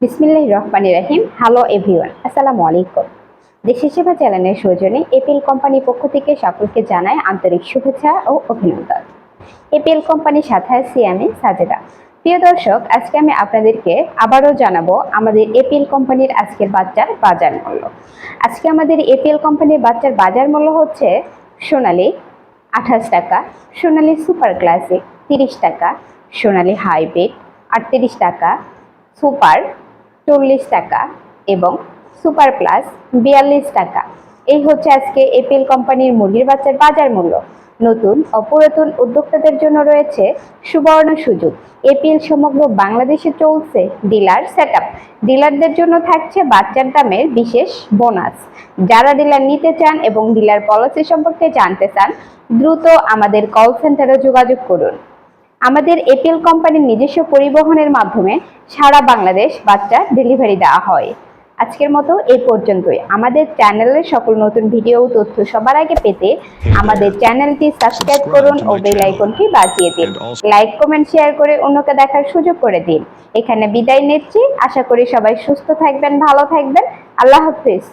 বিসমিল্লাহির রহমানির রহিম। Hello everyone, আসসালামু আলাইকুম। দেশের সেবা চ্যানেলের সৌজন্যে এপিএল কোম্পানির পক্ষ থেকে সকলকে জানাই আন্তরিক শুভেচ্ছা ও অভিনন্দন। এপিএল কোম্পানির সাথে আছি আমি সাজেদা। প্রিয় দর্শক, আজকে আমি আপনাদেরকে আবারও জানাবো আমাদের এপিএল কোম্পানির আজকের বাজার মূল্য। আজকে আমাদের এপিএল কোম্পানির বাচ্চার বাজার মূল্য হচ্ছে সোনালী 28 টাকা, সোনালী সুপার ক্লাসিক 30 টাকা, সোনালী হাইব্রিড 38 টাকা, সুপার 40 টাকা এবং সুপার প্লাস 42 টাকা। এই হচ্ছে আজকে এপিএল কোম্পানির মুরগির বাচ্চার বাজার মূল্য। নতুন ও পুরাতন উদ্যোক্তাদের জন্য রয়েছে সুবর্ণ সুযোগ। এপিএল সমগ্র বাংলাদেশে চলছে ডিলার সেটআপ। ডিলারদের জন্য থাকছে বাচ্চার দামের বিশেষ বোনাস। যারা ডিলার নিতে চান এবং ডিলার পলিসি সম্পর্কে জানতে চান, দ্রুত আমাদের কল সেন্টারে যোগাযোগ করুন। আমাদের এপিএল কোম্পানির নিজস্ব পরিবহনের মাধ্যমে সারা বাংলাদেশ বাচ্চা ডেলিভারি দেওয়া হয়। আজকের মতো এই পর্যন্তই। আমাদের চ্যানেলের সকল নতুন ভিডিও ও তথ্য সবার আগে পেতে আমাদের চ্যানেলটি সাবস্ক্রাইব করুন ও বেল আইকনটি বাজিয়ে দিন। লাইক, কমেন্ট, শেয়ার করে অন্যকে দেখার সুযোগ করে দিন। এখানে বিদায় নিচ্ছি। আশা করি সবাই সুস্থ থাকবেন, ভালো থাকবেন। আল্লাহ হাফিজ।